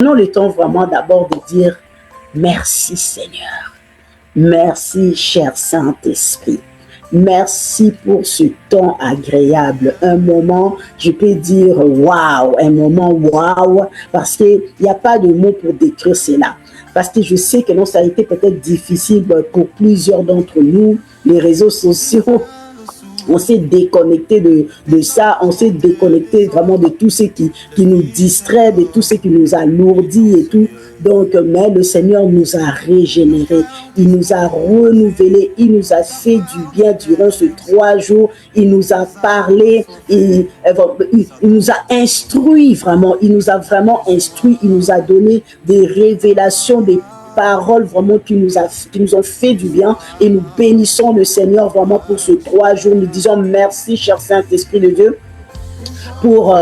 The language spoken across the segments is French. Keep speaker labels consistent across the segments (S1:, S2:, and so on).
S1: Prenons le temps vraiment d'abord de dire merci Seigneur. Merci cher Saint-Esprit. Merci pour ce temps agréable, un moment, je peux dire waouh, un moment waouh, parce qu'il n'y a pas de mots pour décrire cela. Parce que je sais que non, ça a été peut-être difficile pour plusieurs d'entre nous, les réseaux sociaux. On s'est déconnecté de ça, on s'est déconnecté vraiment de tout ce qui nous distrait, de tout ce qui nous alourdit et tout. Donc, mais le Seigneur nous a régénérés, il nous a renouvelés, il nous a fait du bien durant ces 3 jours, il nous a parlé, il nous a instruit vraiment, il nous a vraiment instruit, il nous a donné des révélations, des paroles vraiment qui nous ont fait du bien et nous bénissons le Seigneur vraiment pour ces 3 jours. Nous disons merci, cher Saint-Esprit de Dieu, pour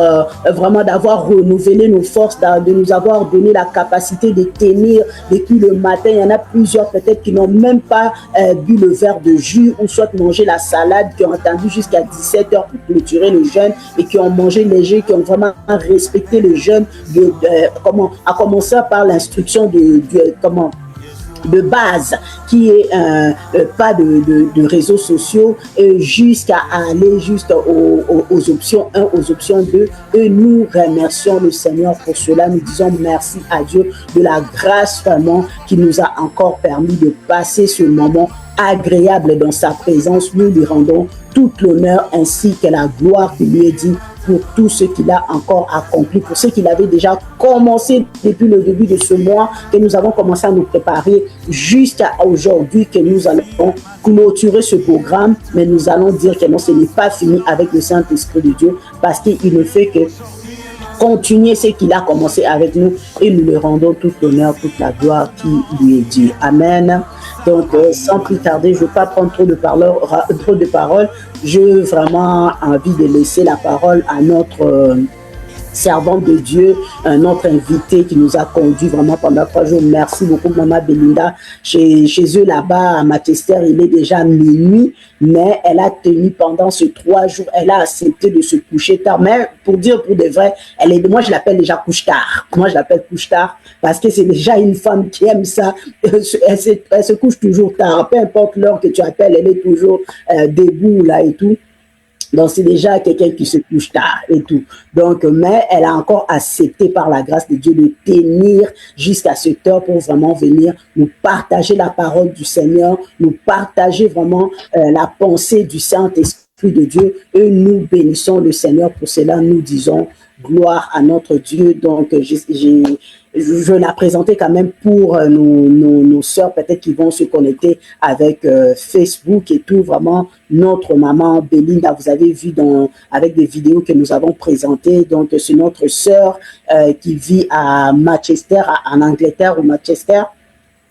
S1: vraiment d'avoir renouvelé nos forces, de nous avoir donné la capacité de tenir depuis le matin. Il y en a plusieurs peut-être qui n'ont même pas bu le verre de jus ou soit mangé la salade, qui ont attendu jusqu'à 17h pour clôturer le jeûne et qui ont mangé léger, qui ont vraiment respecté le jeûne, à commencer par l'instruction de base qui est pas de réseaux sociaux jusqu'à aller juste aux options 1, aux options 2 et nous remercions le Seigneur pour cela. Nous disons merci à Dieu de la grâce vraiment qui nous a encore permis de passer ce moment agréable dans sa présence. Nous lui rendons toute l'honneur ainsi que la gloire qui lui est due pour tout ce qu'il a encore accompli, pour ce qu'il avait déjà commencé depuis le début de ce mois, que nous avons commencé à nous préparer jusqu'à aujourd'hui, que nous allons clôturer ce programme, mais nous allons dire que non, ce n'est pas fini avec le Saint-Esprit de Dieu, parce qu'il ne fait que continuer ce qu'il a commencé avec nous et nous le rendons toute l'honneur, toute la gloire qui lui est due. Amen. Donc, sans plus tarder, je ne veux pas prendre trop de paroles. J'ai vraiment envie de laisser la parole à notre servante de Dieu, notre invité qui nous a conduit vraiment pendant 3 jours. Merci beaucoup, Maman Belinda. Chez eux là-bas, à Manchester, il est déjà minuit, mais elle a tenu pendant ces 3 jours. Elle a accepté de se coucher tard. Mais pour dire pour de vrai, moi je l'appelle déjà couche-tard. Moi je l'appelle couche-tard parce que c'est déjà une femme qui aime ça. Elle se couche toujours tard. Peu importe l'heure que tu appelles, elle est toujours debout là et tout. Donc, c'est déjà quelqu'un qui se couche tard et tout. Donc, mais elle a encore accepté par la grâce de Dieu de tenir jusqu'à cette heure pour vraiment venir nous partager la parole du Seigneur, nous partager vraiment la pensée du Saint-Esprit de Dieu. Et nous bénissons le Seigneur pour cela. Nous disons gloire à notre Dieu. Donc, je la présentais quand même pour nos sœurs peut-être qui vont se connecter avec Facebook et tout. Vraiment, notre maman Belinda, vous avez vu avec des vidéos que nous avons présentées. Donc, c'est notre sœur qui vit à Manchester, en Angleterre ou Manchester.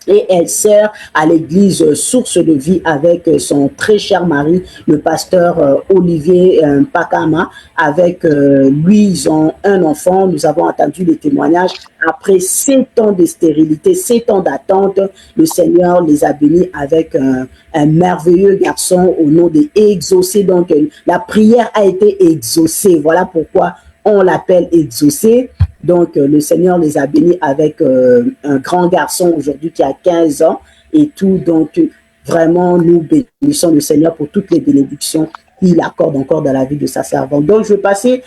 S1: Et elle sert à l'église Source de Vie avec son très cher mari, le pasteur Olivier Pakama. Avec lui, ils ont un enfant. Nous avons entendu les témoignages. Après 7 ans de stérilité, 7 ans d'attente, le Seigneur les a bénis avec un merveilleux garçon au nom de Exaucé. Donc, la prière a été exaucée. Voilà pourquoi on l'appelle Exaucé. Donc, le Seigneur les a bénis avec un grand garçon aujourd'hui qui a 15 ans et tout. Donc, vraiment, nous bénissons le Seigneur pour toutes les bénédictions qu'il accorde encore dans la vie de sa servante. Donc, je vais passer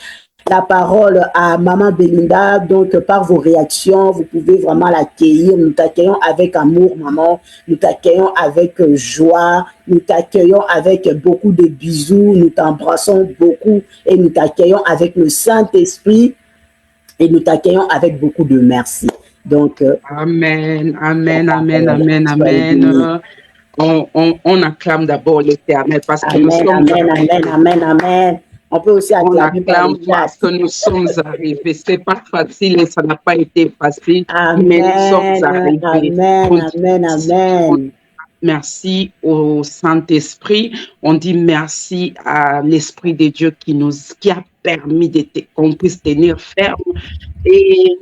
S1: la parole à Maman Belinda. Donc, par vos réactions, vous pouvez vraiment l'accueillir. Nous t'accueillons avec amour, maman. Nous t'accueillons avec joie. Nous t'accueillons avec beaucoup de bisous. Nous t'embrassons beaucoup et nous t'accueillons avec le Saint-Esprit. Et nous t'accueillons avec beaucoup de merci. Donc,
S2: Amen, amen, amen, amen, amen. On acclame d'abord l'Éternel parce que nous sommes
S1: amen. On peut aussi acclamer
S2: parce que nous sommes arrivés. C'est pas facile et ça n'a pas été facile,
S1: amen,
S2: mais nous sommes arrivés.
S1: Amen.
S2: Merci au Saint-Esprit. On dit merci à l'Esprit de Dieu qui a permis qu'on puisse tenir ferme. Et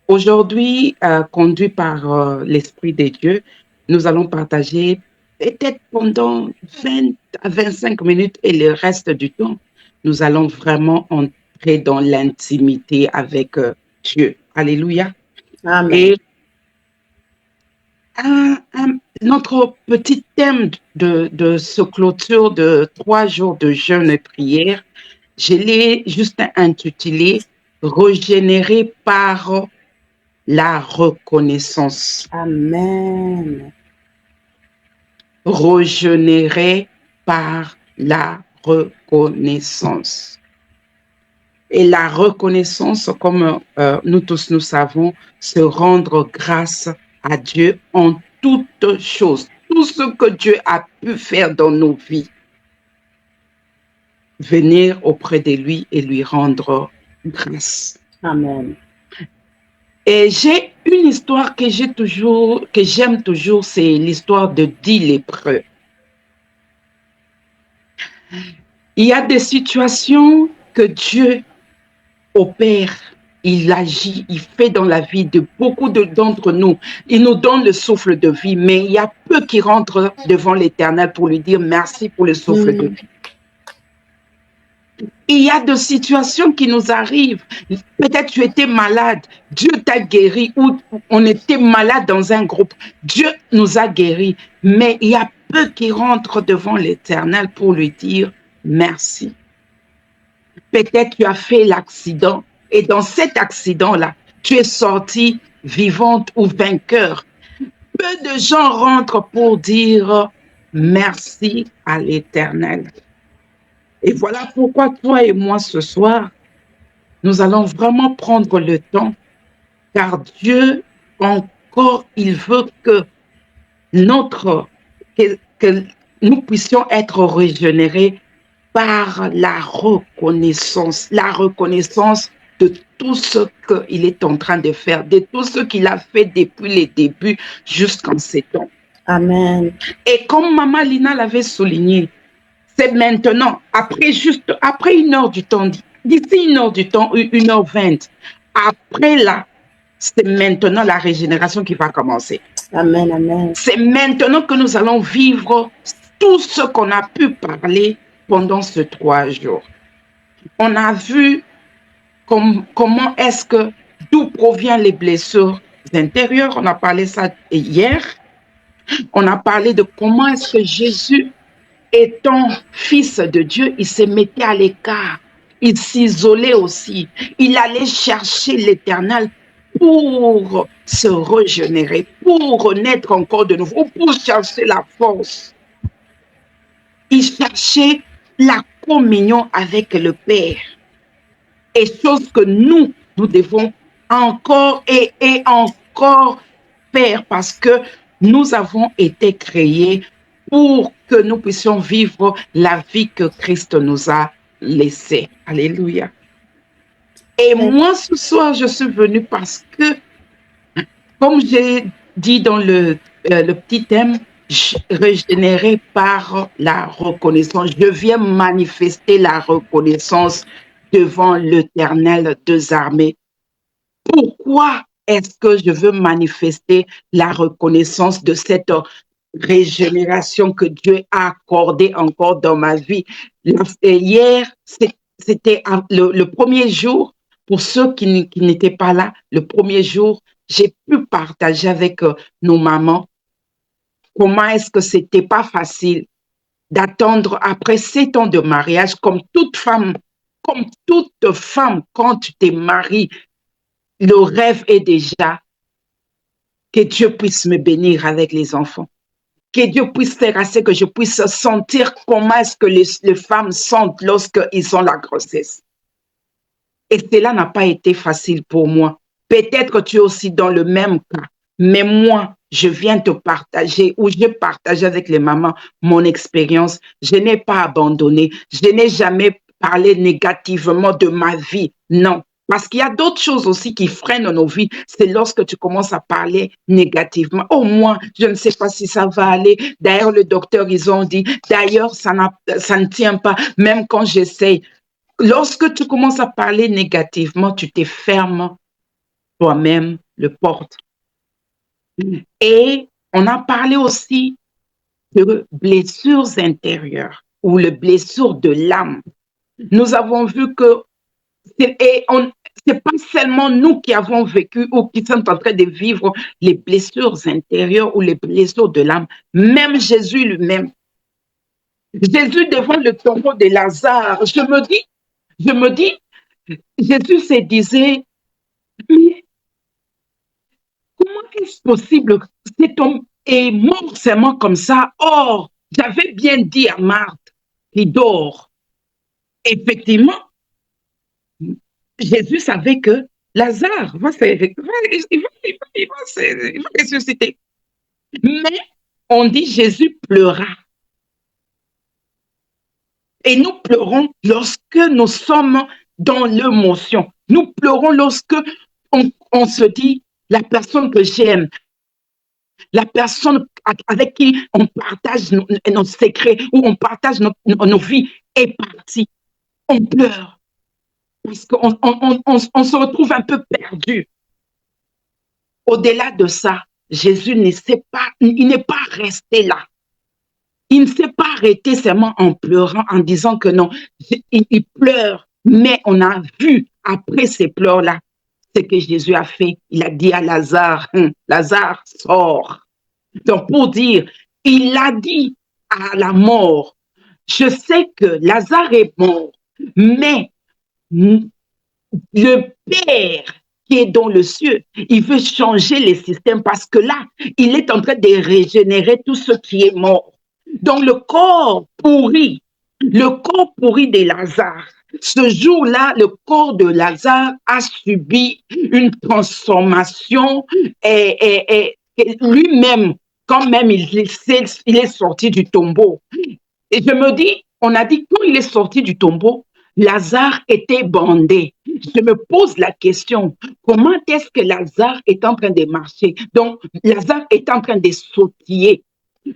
S2: aujourd'hui, conduit par l'Esprit de Dieu, nous allons partager peut-être pendant 20 à 25 minutes et le reste du temps, nous allons vraiment entrer dans l'intimité avec Dieu. Alléluia.
S1: Amen.
S2: Et notre petit thème de ce clôture de 3 jours de jeûne et prière, je l'ai juste intitulé Régénérer par la reconnaissance.
S1: Amen.
S2: Régénérer par la reconnaissance. Et la reconnaissance, comme nous tous nous savons, se rendre grâce à Dieu en toutes choses. Tout ce que Dieu a pu faire dans nos vies. Venir auprès de lui et lui rendre grâce.
S1: Amen.
S2: Et j'ai une histoire que j'aime toujours, c'est l'histoire de 10 lépreux. Il y a des situations que Dieu opère, il agit, il fait dans la vie de beaucoup d'entre nous. Il nous donne le souffle de vie, mais il y a peu qui rentrent devant l'Éternel pour lui dire merci pour le souffle de vie. Il y a des situations qui nous arrivent. Peut-être tu étais malade, Dieu t'a guéri, ou on était malade dans un groupe, Dieu nous a guéris, mais il y a peu qui rentrent devant l'Éternel pour lui dire merci. Peut-être tu as fait l'accident et dans cet accident-là, tu es sorti vivante ou vainqueur. Peu de gens rentrent pour dire merci à l'Éternel. Et voilà pourquoi toi et moi ce soir, nous allons vraiment prendre le temps, car Dieu encore, il veut que que nous puissions être régénérés par la reconnaissance de tout ce qu'il est en train de faire, de tout ce qu'il a fait depuis les débuts jusqu'en ces temps.
S1: Amen.
S2: Et comme Maman Lina l'avait souligné, c'est maintenant, après 1 heure du temps, d'ici 1 heure du temps, 1h20, après là, c'est maintenant la régénération qui va commencer.
S1: Amen, amen.
S2: C'est maintenant que nous allons vivre tout ce qu'on a pu parler pendant ces 3 jours. On a vu comment est-ce que, d'où proviennent les blessures intérieures. On a parlé ça hier. On a parlé de comment est-ce que Jésus, étant fils de Dieu, il se mettait à l'écart. Il s'isolait aussi. Il allait chercher l'Éternel pour se régénérer, pour renaître encore de nouveau, pour chercher la force. Il cherchait la communion avec le Père. Et chose que nous devons encore et encore faire parce que nous avons été créés pour que nous puissions vivre la vie que Christ nous a laissée. Alléluia. Et moi, ce soir, je suis venue parce que, comme j'ai dit dans le petit thème, régénéré par la reconnaissance. Je viens manifester la reconnaissance devant l'Éternel des armées. Pourquoi est-ce que je veux manifester la reconnaissance de cette régénération que Dieu a accordée encore dans ma vie? Hier, c'était le premier jour. Pour ceux qui n'étaient pas là, le premier jour, j'ai pu partager avec nos mamans comment est-ce que c'était pas facile d'attendre après 7 ans de mariage, comme toute femme, quand tu te maries, le rêve est déjà que Dieu puisse me bénir avec les enfants. Que Dieu puisse faire assez que je puisse sentir comment est-ce que les femmes sentent lorsqu'ils ont la grossesse. Et cela n'a pas été facile pour moi. Peut-être que tu es aussi dans le même cas. Mais moi, je viens te partager ou je partage avec les mamans mon expérience. Je n'ai pas abandonné. Je n'ai jamais parlé négativement de ma vie. Non. Parce qu'il y a d'autres choses aussi qui freinent nos vies. C'est lorsque tu commences à parler négativement. Oh, moi, je ne sais pas si ça va aller. D'ailleurs, le docteur, ils ont dit, d'ailleurs, ça ne tient pas. Même quand j'essaye. Lorsque tu commences à parler négativement, tu te fermes toi-même le porte. Et on a parlé aussi de blessures intérieures ou les blessures de l'âme. Nous avons vu que c'est pas seulement nous qui avons vécu ou qui sommes en train de vivre les blessures intérieures ou les blessures de l'âme. Même Jésus lui-même. Jésus devant le tombeau de Lazare, je me dis, Jésus se disait, mais comment est-ce possible que cet homme est mort seulement comme ça? Or, j'avais bien dit à Marthe qu'il dort. Effectivement, Jésus savait que Lazare il va ressusciter. Mais on dit Jésus pleura. Et nous pleurons lorsque nous sommes dans l'émotion. Nous pleurons lorsque on se dit la personne que j'aime, la personne avec qui on partage nos secrets ou on partage nos vies est partie. On pleure parce qu'on on se retrouve un peu perdu. Au-delà de ça, Jésus il n'est pas resté là. Il ne s'est pas arrêté seulement en pleurant, en disant que non, il pleure. Mais on a vu, après ces pleurs-là, ce que Jésus a fait. Il a dit à Lazare, Lazare, sors. Donc, pour dire, il a dit à la mort, je sais que Lazare est mort, mais le Père qui est dans le ciel, il veut changer les systèmes parce que là, il est en train de régénérer tout ce qui est mort. Donc le corps pourri de Lazare, ce jour-là, le corps de Lazare a subi une transformation et lui-même, quand même il est sorti du tombeau. Et je me dis, on a dit, quand il est sorti du tombeau, Lazare était bandé. Je me pose la question, comment est-ce que Lazare est en train de marcher? Donc, Lazare est en train de sautiller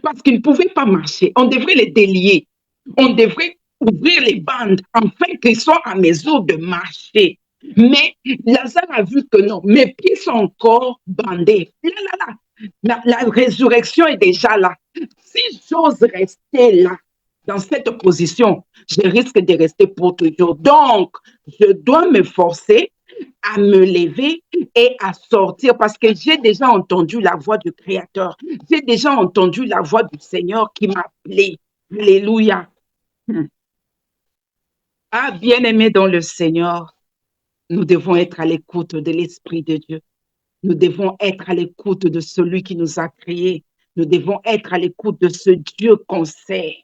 S2: parce qu'il ne pouvait pas marcher. On devrait les délier. On devrait ouvrir les bandes afin qu'ils soient à mesure de marcher. Mais Lazare a vu que non, mes pieds sont encore bandés. La résurrection est déjà là. Si j'ose rester là, dans cette position, je risque de rester pour toujours. Donc, je dois me forcer à me lever et à sortir parce que j'ai déjà entendu la voix du Créateur. J'ai déjà entendu la voix du Seigneur qui m'a appelé. Alléluia. Ah, bien-aimés dans le Seigneur, nous devons être à l'écoute de l'Esprit de Dieu. Nous devons être à l'écoute de celui qui nous a créés. Nous devons être à l'écoute de ce Dieu qu'on sait.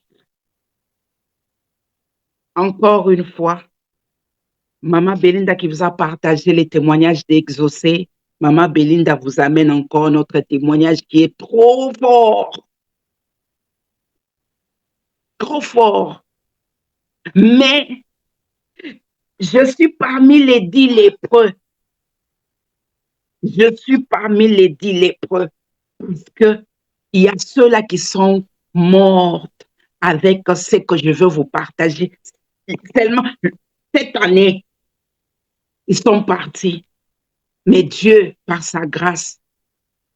S2: Encore une fois, Maman Belinda qui vous a partagé les témoignages d'Exaucé, Maman Belinda vous amène encore notre témoignage qui est trop fort. Trop fort. Mais je suis parmi les 10 lépreux. Je suis parmi les 10 lépreux parce que il y a ceux-là qui sont morts avec ce que je veux vous partager. Tellement, cette année, ils sont partis. Mais Dieu, par sa grâce,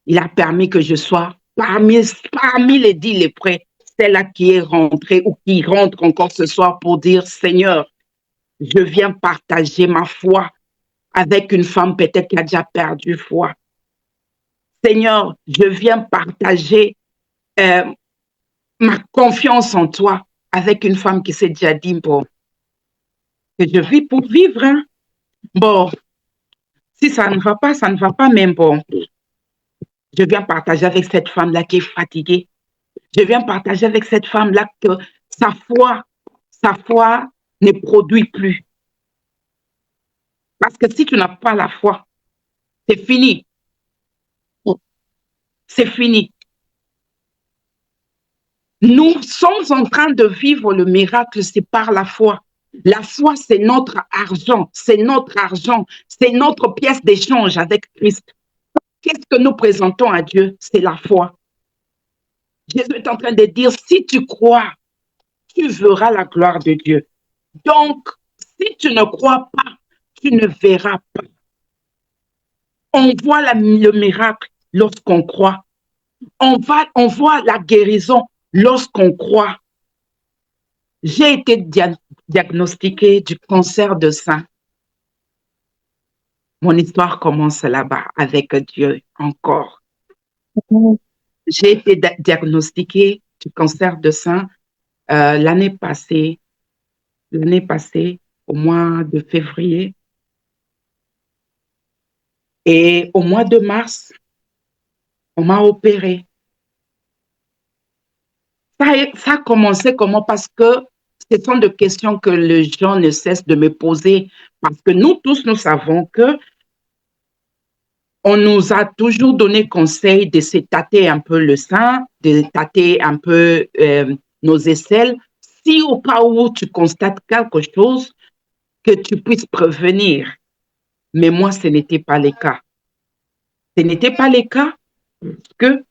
S2: il a permis que je sois parmi les 10 lépreux, celle-là qui est rentrée ou qui rentre encore ce soir pour dire, Seigneur, je viens partager ma foi avec une femme peut-être qui a déjà perdu foi. Seigneur, je viens partager ma confiance en toi avec une femme qui s'est déjà dit, bon, que je vis pour vivre. Hein? Bon, si ça ne va pas, ça ne va pas, mais bon, je viens partager avec cette femme-là qui est fatiguée. Je viens partager avec cette femme-là que sa foi ne produit plus. Parce que si tu n'as pas la foi, c'est fini. C'est fini. Nous sommes en train de vivre le miracle, c'est par la foi. La foi, c'est notre argent, c'est notre argent, c'est notre pièce d'échange avec Christ. Qu'est-ce que nous présentons à Dieu? C'est la foi. Jésus est en train de dire, si tu crois, tu verras la gloire de Dieu. Donc, si tu ne crois pas, tu ne verras pas. On voit le miracle lorsqu'on croit. On voit la guérison lorsqu'on croit. J'ai été diagnostiquée du cancer de sein. Mon histoire commence là-bas avec Dieu encore.
S3: Mhm.
S2: J'ai été diagnostiquée du cancer de sein l'année passée, au mois de février. Et au mois de mars, on m'a opéré. Ça a commencé comment? Parce que ce sont des questions que les gens ne cessent de me poser. Parce que nous tous, nous savons que on nous a toujours donné conseil de se tâter un peu le sein, de tâter un peu nos aisselles. Si au cas où tu constates quelque chose, que tu puisses prévenir. Mais moi, ce n'était pas le cas. Ce n'était pas le cas parce que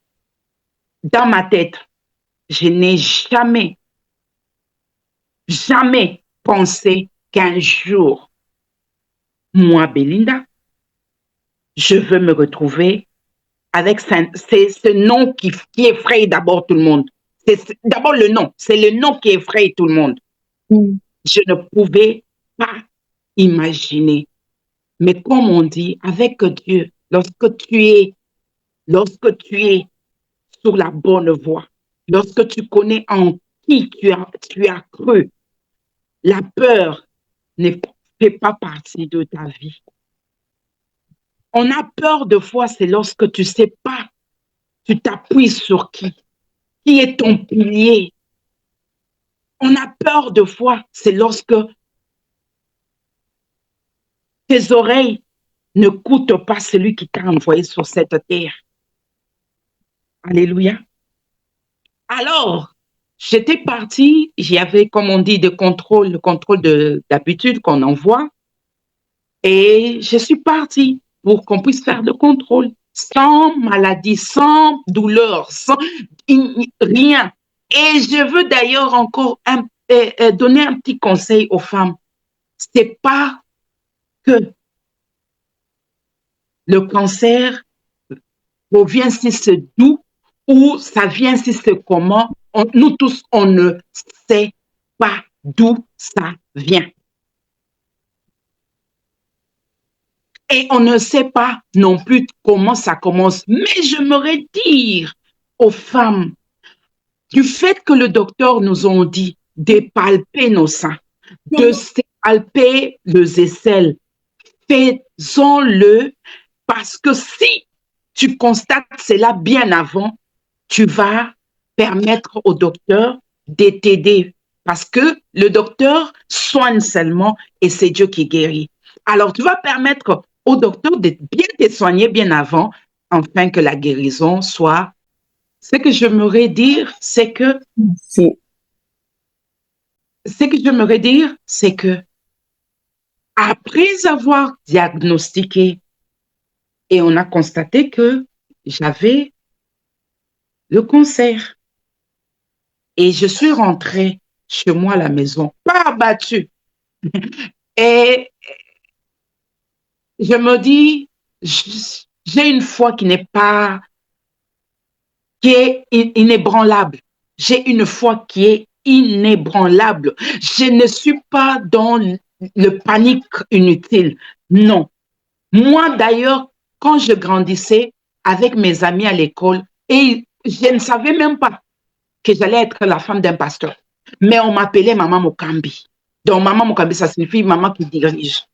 S2: dans ma tête, je n'ai jamais pensé qu'un jour, moi, Belinda, je veux me retrouver avec ce nom qui effraie d'abord tout le monde. C'est d'abord le nom. C'est le nom qui effraie tout le monde.
S3: Mm.
S2: Je ne pouvais pas imaginer. Mais comme on dit, avec Dieu, lorsque tu es sur la bonne voie, lorsque tu connais en qui tu as cru, la peur ne fait pas partie de ta vie. On a peur de fois, c'est lorsque tu ne sais pas, tu t'appuies sur qui est ton pilier. On a peur de foi, c'est lorsque tes oreilles n'écoutent pas celui qui t'a envoyé sur cette terre. Alléluia. Alors, j'étais partie, j'y avais, comme on dit, le contrôle d'habitude qu'on envoie. Et je suis partie pour qu'on puisse faire le contrôle sans maladie, sans douleur, sans rien. Et je veux d'ailleurs encore donner un petit conseil aux femmes. C'est pas que le cancer provient si c'est d'où ou ça vient si c'est comment. Nous tous, on ne sait pas d'où ça vient. Et on ne sait pas non plus comment ça commence. Mais j'aimerais dire aux femmes, du fait que le docteur nous a dit de palper nos seins, de se palper les aisselles, faisons-le parce que si tu constates cela bien avant, tu vas permettre au docteur de t'aider parce que le docteur soigne seulement et c'est Dieu qui guérit. Alors, tu vas permettre au docteur de bien te soigner bien avant, afin que la guérison soit. Ce que j'aimerais dire, c'est que après avoir diagnostiqué et on a constaté que j'avais le cancer et je suis rentrée chez moi à la maison, pas abattue. Et je me dis, j'ai une foi qui est inébranlable. J'ai une foi qui est inébranlable. Je ne suis pas dans le panique inutile. Non. Moi, d'ailleurs, quand je grandissais avec mes amis à l'école, et je ne savais même pas que j'allais être la femme d'un pasteur. Mais on m'appelait Maman Mokambi. Donc, Maman Mokambi, ça signifie maman qui dirige.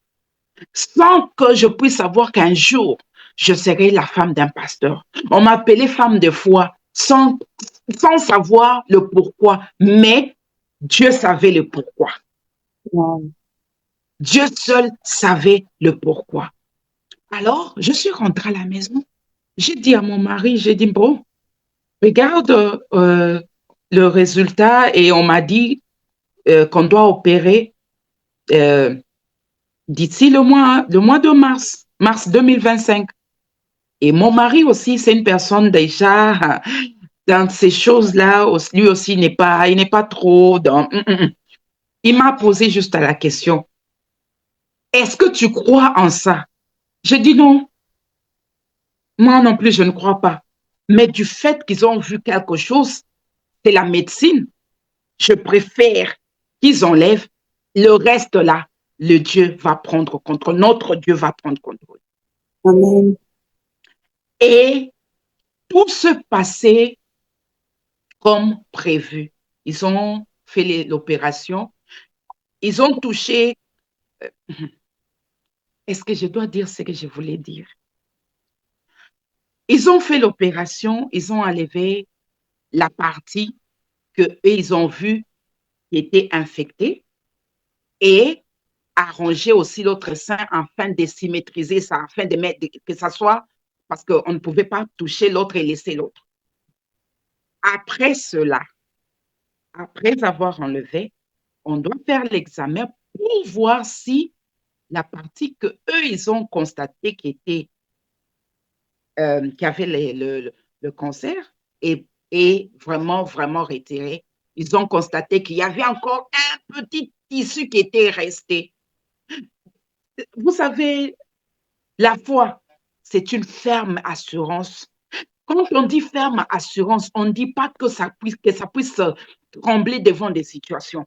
S2: Sans que je puisse savoir qu'un jour, je serai la femme d'un pasteur. On m'appelait femme de foi sans savoir le pourquoi, mais Dieu savait le pourquoi.
S3: Wow.
S2: Dieu seul savait le pourquoi. Alors, je suis rentrée à la maison. J'ai dit à mon mari, j'ai dit, bon, regarde le résultat et on m'a dit qu'on doit opérer d'ici le mois de mars 2025. Et mon mari aussi, c'est une personne déjà dans ces choses-là, lui aussi il n'est pas trop dans. Il m'a posé juste la question, est-ce que tu crois en ça? J'ai dit non, moi non plus je ne crois pas. Mais du fait qu'ils ont vu quelque chose, c'est la médecine. Je préfère qu'ils enlèvent le reste là. Le Dieu va prendre contrôle. Notre Dieu va prendre contrôle.
S3: Amen.
S2: Et tout se passait comme prévu. Ils ont fait l'opération. Ils ont touché. Est-ce que je dois dire ce que je voulais dire? Ils ont fait l'opération. Ils ont enlevé la partie que ils ont vue qui était infectée et arranger aussi l'autre sein afin de symétriser ça, afin de mettre que ça soit parce qu'on ne pouvait pas toucher l'autre et laisser l'autre. Après cela, après avoir enlevé, on doit faire l'examen pour voir si la partie que eux ils ont constaté qui avait le cancer est vraiment retiré. Ils ont constaté qu'il y avait encore un petit tissu qui était resté. Vous savez, la foi, c'est une ferme assurance. Quand on dit ferme assurance, on ne dit pas que ça puisse trembler devant des situations.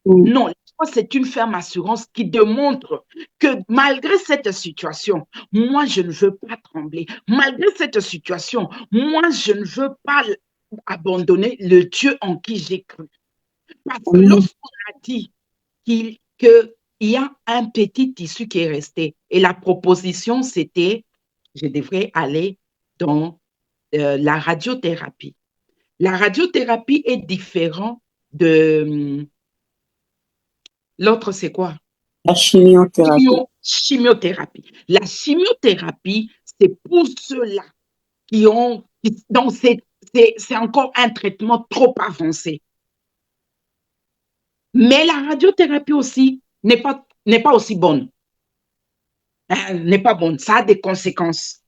S2: Non, c'est une ferme assurance qui démontre que malgré cette situation, moi, je ne veux pas trembler. Malgré cette situation, moi, je ne veux pas abandonner le Dieu en qui j'ai cru. Parce que lorsqu'on a dit qu'il y a un petit tissu qui est resté, et la proposition, c'était, je devrais aller dans la radiothérapie. La radiothérapie est différente de l'autre, c'est quoi?
S3: La chimiothérapie.
S2: Chimiothérapie. La chimiothérapie, c'est pour ceux-là qui ont... Donc, c'est encore un traitement trop avancé. Mais la radiothérapie aussi n'est pas aussi bonne. N'est pas bonne. Ça a des conséquences.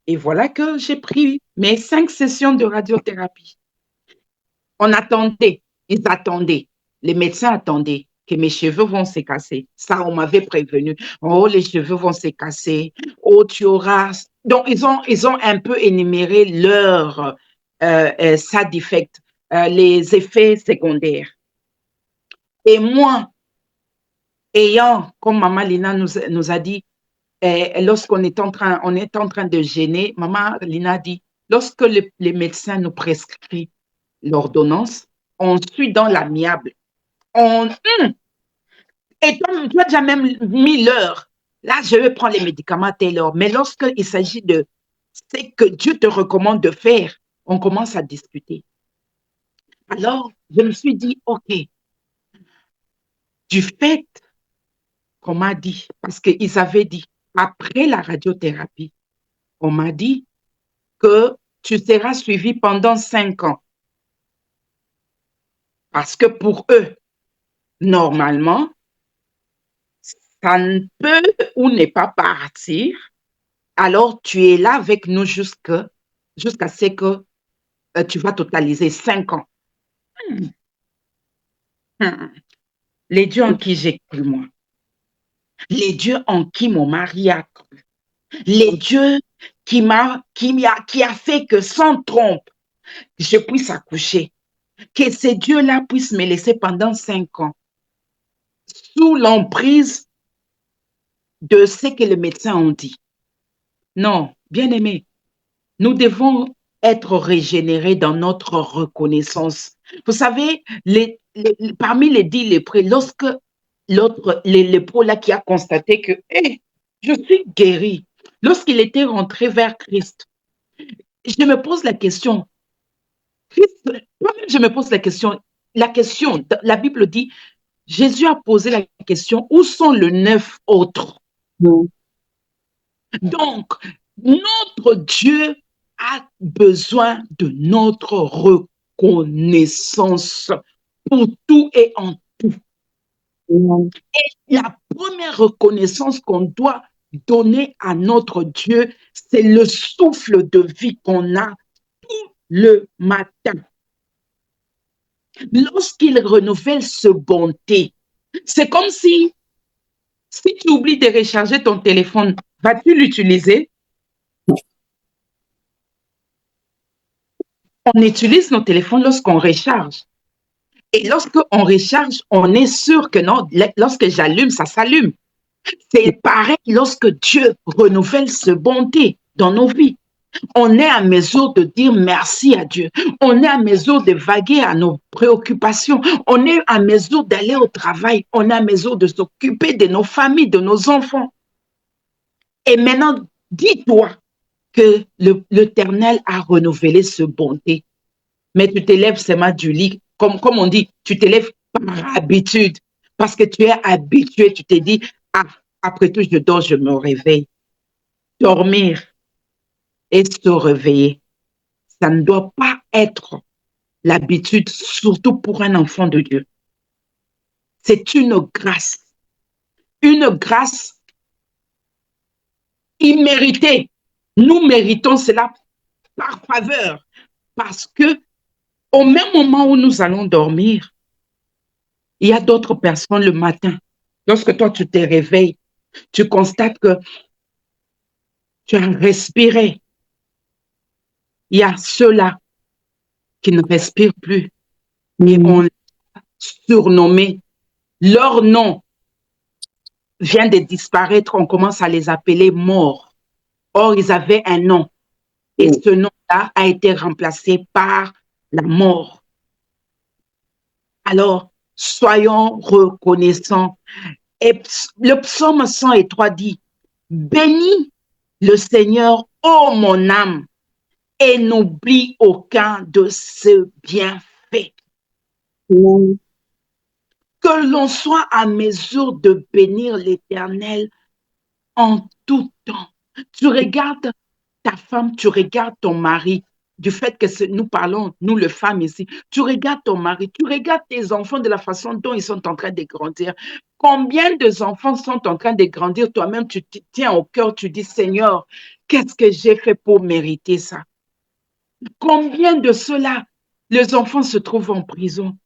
S2: Et voilà que j'ai pris mes 5 sessions de radiothérapie. On attendait, ils attendaient, les médecins attendaient que mes cheveux vont se casser. Ça, on m'avait prévenu. Oh, les cheveux vont se casser. Oh, tu auras. Donc, ils ont un peu énuméré leurs side effects, les effets secondaires. Et moi, ayant, comme Maman Lina nous a dit, lorsqu'on est en train de gêner, Maman Lina dit, lorsque les médecins nous prescrivent l'ordonnance, on suit dans l'amiable. Et toi, tu as déjà même mis l'heure. Là, je vais prendre les médicaments à telle heure. Mais lorsqu'il s'agit de ce que Dieu te recommande de faire, on commence à discuter. Alors, je me suis dit, OK, du fait qu'on m'a dit, parce qu'ils avaient dit, après la radiothérapie, on m'a dit que tu seras suivi pendant 5 ans. Parce que pour eux, normalement, ça ne peut ou n'est pas partir. Alors, tu es là avec nous jusqu'à ce que tu vas totaliser 5 ans. Les dieux en qui j'ai cru, moi. Les dieux en qui mon mari a cru. Les dieux qui a fait que sans trompe, je puisse accoucher. Que ces dieux-là puissent me laisser pendant 5 ans sous l'emprise de ce que les médecins ont dit. Non, bien aimé, nous devons être régénérés dans notre reconnaissance. Vous savez, parmi les 10 lépreux, lorsque les lépreux là qui a constaté que hey, je suis guéri, lorsqu'il était rentré vers Christ, je me pose la question, moi-même je me pose la question, la Bible dit, Jésus a posé la question, où sont les 9 autres? Donc, notre Dieu a besoin de notre reconnaissance pour tout et en tout. Et la première reconnaissance qu'on doit donner à notre Dieu, c'est le souffle de vie qu'on a tout le matin. Lorsqu'il renouvelle ce bonté, c'est comme si tu oublies de recharger ton téléphone, vas-tu l'utiliser? On utilise nos téléphones lorsqu'on recharge. Et lorsqu'on recharge, on est sûr que non, lorsque j'allume, ça s'allume. C'est pareil lorsque Dieu renouvelle sa bonté dans nos vies. On est à mesure de dire merci à Dieu. On est à mesure de vaguer à nos préoccupations. On est à mesure d'aller au travail. On est à mesure de s'occuper de nos familles, de nos enfants. Et maintenant, dis-toi que l'Éternel a renouvelé ce bonté. Mais tu t'élèves seulement du lit. Comme on dit, tu t'élèves par habitude. Parce que tu es habitué, tu te dis, ah, après tout, je dors, je me réveille. Dormir et se réveiller, ça ne doit pas être l'habitude, surtout pour un enfant de Dieu. C'est une grâce imméritée. Nous méritons cela par faveur, parce que au même moment où nous allons dormir, il y a d'autres personnes le matin. Lorsque toi, tu te réveilles, tu constates que tu as respiré. Il y a ceux-là qui ne respirent plus. Et on les a surnommés. Leur nom vient de disparaître. On commence à les appeler morts. Or, ils avaient un nom. Et ce nom-là a été remplacé par la mort. Alors, soyons reconnaissants. Et le psaume 103 dit, bénis le Seigneur, ô mon âme, et n'oublie aucun de ses bienfaits. Que l'on soit à mesure de bénir l'Éternel en tout temps. Tu regardes ta femme, tu regardes ton mari, du fait que nous parlons, nous les femmes ici, tu regardes ton mari, tu regardes tes enfants de la façon dont ils sont en train de grandir. Combien d'enfants sont en train de grandir? Toi-même, tu te tiens au cœur, tu dis, Seigneur, qu'est-ce que j'ai fait pour mériter ça? Combien de ceux-là, les enfants se trouvent en prison?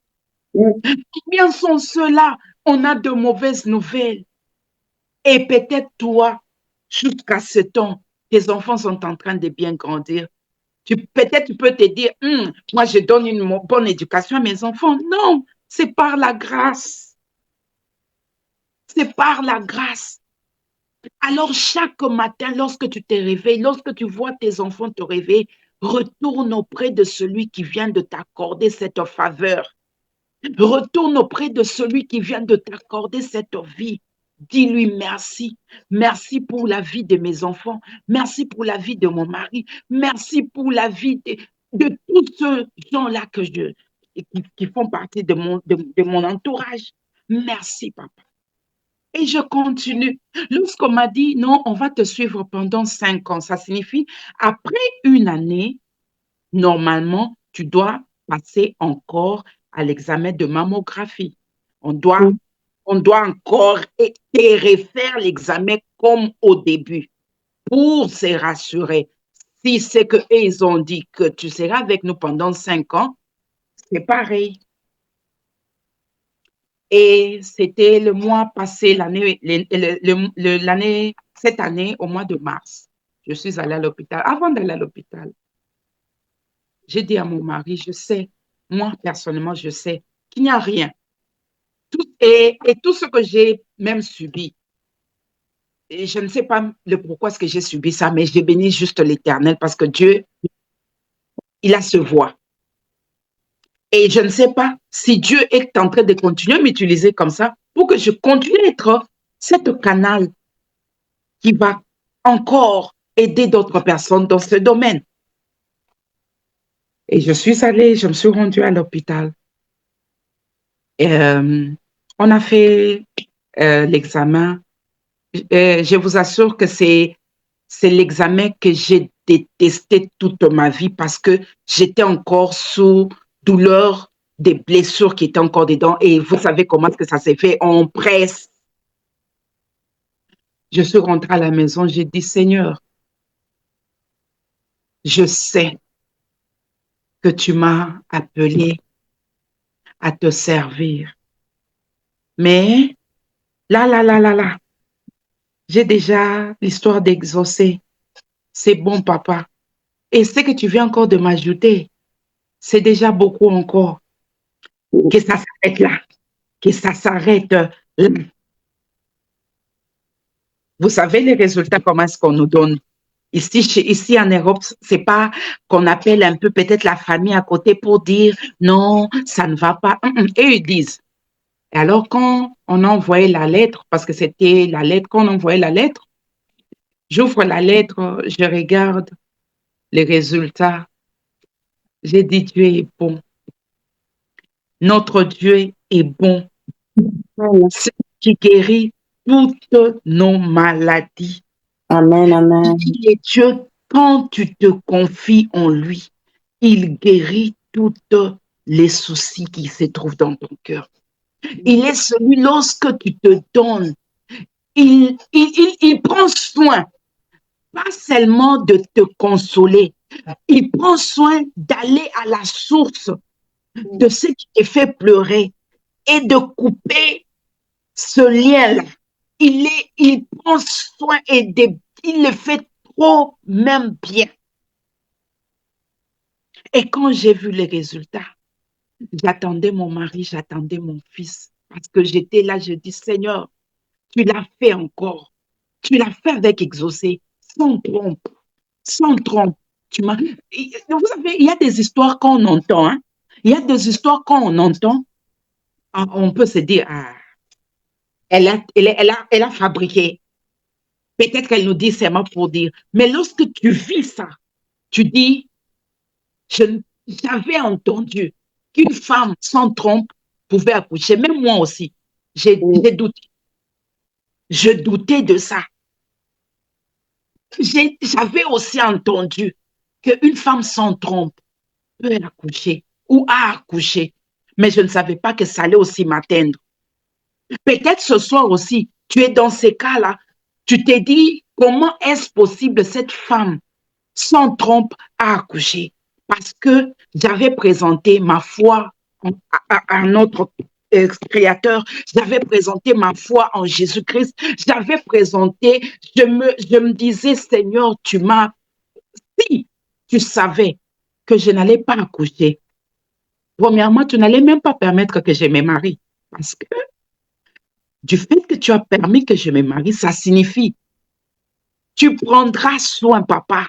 S2: Combien sont ceux-là? On a de mauvaises nouvelles. Et peut-être toi, jusqu'à ce temps, tes enfants sont en train de bien grandir. Peut-être tu peux te dire, moi je donne une bonne éducation à mes enfants. Non, c'est par la grâce. C'est par la grâce. Alors chaque matin, lorsque tu te réveilles, lorsque tu vois tes enfants te réveiller, retourne auprès de celui qui vient de t'accorder cette faveur. Retourne auprès de celui qui vient de t'accorder cette vie. Dis-lui merci. Merci pour la vie de mes enfants. Merci pour la vie de mon mari. Merci pour la vie de tous ceux gens-là qui font partie de mon entourage. Merci, papa. Et je continue. Lorsqu'on m'a dit, non, on va te suivre pendant 5 ans, ça signifie, après une année, normalement, tu dois passer encore à l'examen de mammographie. On doit encore refaire l'examen comme au début pour se rassurer. Si c'est qu'eux, ils ont dit que tu seras avec nous pendant 5 ans, c'est pareil. Et c'était le mois passé, cette année, au mois de mars. Je suis allée à l'hôpital. Avant d'aller à l'hôpital, j'ai dit à mon mari, je sais, moi personnellement, je sais qu'il n'y a rien. Et tout ce que j'ai même subi, et je ne sais pas le pourquoi est-ce que j'ai subi ça, mais j'ai béni juste l'Éternel parce que Dieu, il a ce voix. Et je ne sais pas si Dieu est en train de continuer à m'utiliser comme ça pour que je continue à être cette canal qui va encore aider d'autres personnes dans ce domaine. Et je me suis rendue à l'hôpital. On a fait l'examen. Je vous assure que c'est l'examen que j'ai détesté toute ma vie parce que j'étais encore sous douleur des blessures qui étaient encore dedans. Et vous savez comment est-ce que ça s'est fait? On presse. Je suis rentrée à la maison, j'ai dit, Seigneur, je sais que tu m'as appelé à te servir. Mais là, j'ai déjà l'histoire d'exaucer. C'est bon, papa. Et ce que tu viens encore de m'ajouter, c'est déjà beaucoup encore. Que ça s'arrête là. Que ça s'arrête là. Vous savez les résultats, comment est-ce qu'on nous donne? Ici en Europe, c'est pas qu'on appelle un peu peut-être la famille à côté pour dire non, ça ne va pas. Et ils disent. Et alors, quand on envoyait la lettre, parce que c'était la lettre, quand on envoyait la lettre, j'ouvre la lettre, je regarde les résultats. J'ai dit, Dieu est bon. Notre Dieu est bon.
S3: Amen.
S2: C'est lui qui guérit toutes nos maladies.
S3: Amen. Amen.
S2: Il est Dieu, quand tu te confies en lui, il guérit toutes les soucis qui se trouvent dans ton cœur. Il est celui, lorsque tu te donnes, il prend soin, pas seulement de te consoler, il prend soin d'aller à la source de ce qui te fait pleurer et de couper ce lien-là. Il prend soin et il le fait trop même bien. Et quand j'ai vu les résultats, j'attendais mon mari, j'attendais mon fils, parce que j'étais là, je dis, Seigneur, tu l'as fait encore. Tu l'as fait avec exaucé, sans trompe, sans trompe. Vous savez, il y a des histoires qu'on entend, hein. Il y a des histoires quand on entend, on peut se dire, ah, elle a fabriqué. Peut-être qu'elle nous dit seulement pour dire. Mais lorsque tu vis ça, tu dis, j'avais entendu qu'une femme sans trompe pouvait accoucher. Même moi aussi, j'ai douté. Je doutais de ça. J'avais aussi entendu qu'une femme sans trompe peut accoucher ou a accouché, mais je ne savais pas que ça allait aussi m'atteindre. Peut-être ce soir aussi, tu es dans ces cas-là, tu t'es dit, comment est-ce possible cette femme sans trompe a accouché? Parce que j'avais présenté ma foi à notre Créateur, j'avais présenté ma foi en Jésus-Christ, j'avais présenté, je me disais, Seigneur, si tu savais que je n'allais pas accoucher, premièrement, tu n'allais même pas permettre que je me marie. Parce que du fait que tu as permis que je me marie, ça signifie tu prendras soin, papa,